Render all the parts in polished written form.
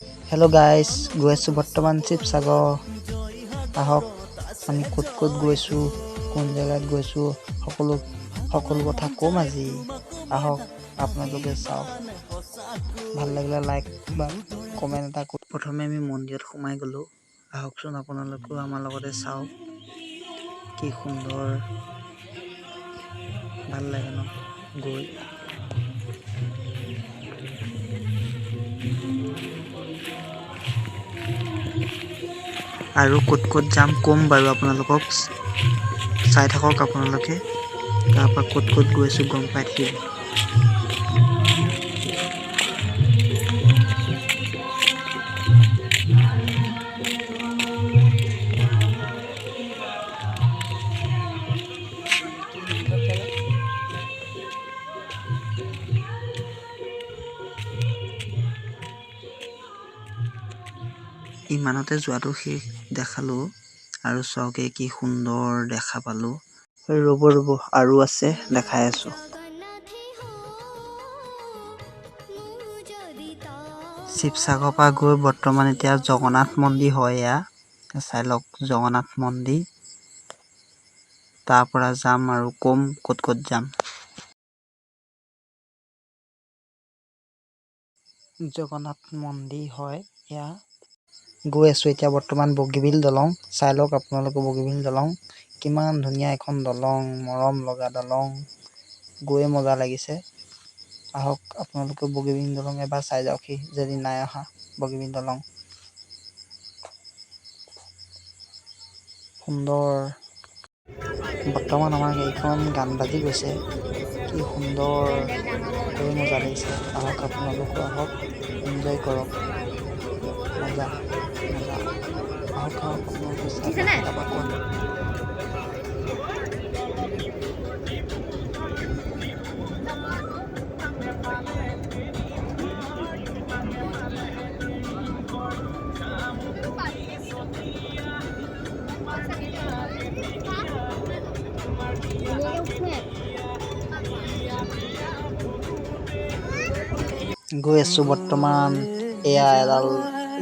Hello' guys, গৈ আছোঁ বৰ্তমান শিৱসাগৰ। আহক আমি ক'ত ক'ত গৈছোঁ, কোন জেগাত গৈছোঁ, সকলো কথা ক'ম আজি। আহক আপোনালোকে চাওক। ভাল লাগিলে লাইক বা কমেণ্ট এটা কৰি। প্ৰথমে আমি মন্দিৰত সোমাই গ'লোঁ। আহকচোন আপোনালোকেও আমাৰ লগতে চাওক। কি সুন্দৰ, ভাল লাগে ন গৈ। আৰু ক'ত ক'ত যাম ক'ম বাৰু আপোনালোকক। চাই থাকক আপোনালোকে। তাৰপৰা ক'ত ক'ত গৈছোঁ গম পাই থাকিব। ইমানতে যোৱাটো শেষ দেখালোঁ আৰু চাওকে কি সুন্দৰ দেখা পালোঁ। ৰ'ব আৰু আছে দেখাই আছোঁ। শিৱসাগৰৰ পৰা গৈ বৰ্তমান এতিয়া জগন্নাথ মন্দিৰ হয় এয়া। চাই লওক জগন্নাথ মন্দিৰ। তাৰ পৰা যাম আৰু ক'ম ক'ত ক'ত যাম। জগন্নাথ মন্দিৰ হয় এয়া। গৈ আছোঁ এতিয়া বৰ্তমান বগীবিল দলং। চাই লওক আপোনালোকে বগীবিল দলং। কিমান ধুনীয়া এখন দলং, মৰম লগা দলং। গৈয়ে মজা লাগিছে। আহক আপোনালোকে বগীবিল দলং এবাৰ চাই যাওকহি যদি নাই অহা বগীবিল দলং। সুন্দৰ। বৰ্তমান আমাৰ গাড়ীখন গান বাজি গৈছে। কি সুন্দৰ, গৈ মজা লাগিছে। আহক আপোনালোকো আহক, এনজয় কৰক। মজা মজা। আহক আপোনালোকে চাই তাৰপৰা ক'ত। গৈ আছোঁ বৰ্তমান। এয়া এডাল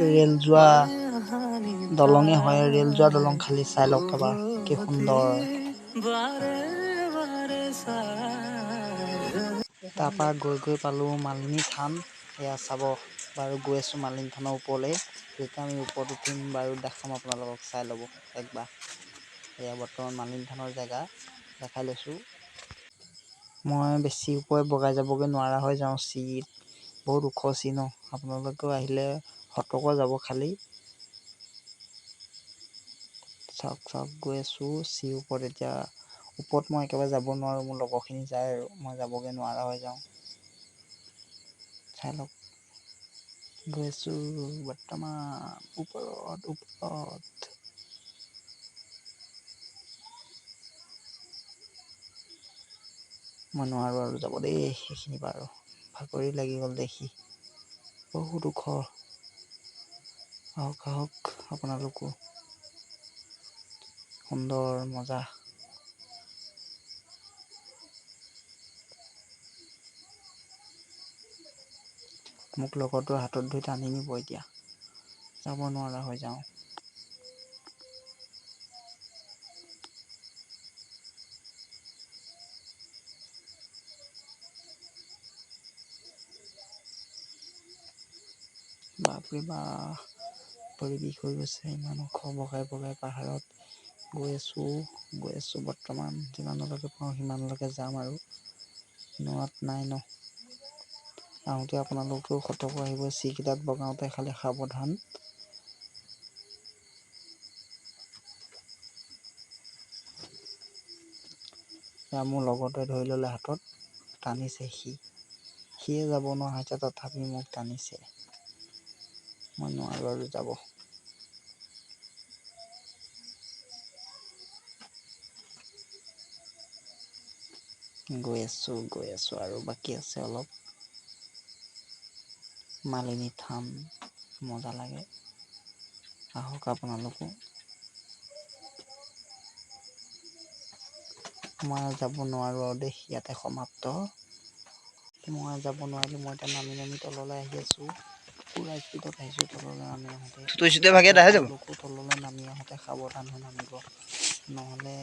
ৰেল যোৱা দলঙে হয়। ৰেল যোৱা দলং খালি চাই লওক এবাৰ কি সুন্দৰ। তাৰপৰা গৈ পালোঁ মালিনী থান। এয়া চাব বাৰু গৈ আছোঁ মালিনী থানৰ ওপৰলৈ। যেতিয়া আমি ওপৰত উঠিম বাৰু দেখাম আপোনালোকক, চাই ল'ব একবাৰ। এয়া বৰ্তমান মালিনী থানৰ জেগা দেখাই লৈছোঁ। মই বেছি ওপৰে বগাই যাবগৈ নোৱাৰা হৈ যাওঁ। চিট বহুত ওখ ন। আপোনালোকেও আহিলে সতৰ্ক যাব খালি। চাওক গৈ আছোঁ ওপৰত। এতিয়া ওপৰত মই একেবাৰে যাব নোৱাৰোঁ। মোৰ লগৰখিনি যায় আৰু মই যাবগৈ নোৱাৰা হৈ যাওঁ। চাই লওক গৈ আছোঁ বৰ্তমান ওপৰত। মই নোৱাৰোঁ আৰু যাব দেই সেইখিনি পৰা আৰু ভাগৰি লাগি গ'ল দেখি। বহুত ওখ। আহক আপোনালোকো। সুন্দৰ মজা। মোক লগৰটোৰ হাতত ধৰি টানি নিব এতিয়া। যাব নোৱাৰা হৈ যাওঁ। বাপৰে বাপ, ভৰি বিষ হৈ গৈছে। ইমান ওখ বগাই পাহাৰত গৈ আছোঁ বৰ্তমান। যিমানলৈকে পাওঁ সিমানলৈকে যাম আৰু নোৱাত নাই ন। আহোঁতে আপোনালোকেও সতৰ্ক আহিব। চিৰিকেইটাত বগাওঁতে খালি সাৱধান। এয়া মোৰ লগৰটোৱে ধৰি ল'লে হাতত, টানিছে সিয়ে যাব নোৱাৰা হৈছে, তথাপি মোক টানিছে। মই নোৱাৰোঁ আৰু যাব। গৈ আছোঁ আৰু বাকী আছে অলপ। মালিনী থান মজা লাগে। আহক আপোনালোকো। মই যাব নোৱাৰোঁ আৰু দেই, ইয়াতে সমাপ্ত। মই যাব নোৱাৰিলোঁ। মই এতিয়া নামি তললৈ আহি আছোঁ। পুৰা স্পীডত আহিছোঁ তললৈ নামি আহোঁতে। তুই ভাগে দেখা যাব লোকো তললৈ নামি আহোঁতে সাৱধান হৈ নামিব, নহ'লে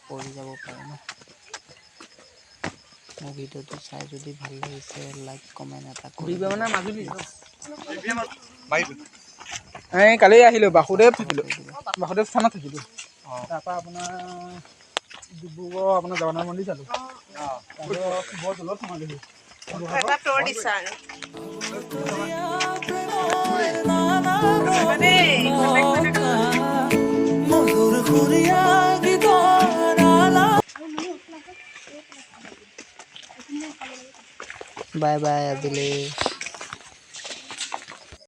পৰি যাব পাৰে ন। মোৰ ভিডিঅ'টো চাই যদি ভাল লাগিছে লাইক কমেণ্ট এটা কৰি এই কালি আহিলোঁ বাসুদেৱ থাকিলোঁ, বাসুদেৱ স্থানত থাকিলোঁ। তাৰপৰা আপোনাৰ ডিব্ৰুগড় আপোনাৰ জগন্নাথ মন্দিৰ চালোঁ। তাৰপিছত শিৱৰ তলত সোমালোহি। বাই বাই আজিলৈ।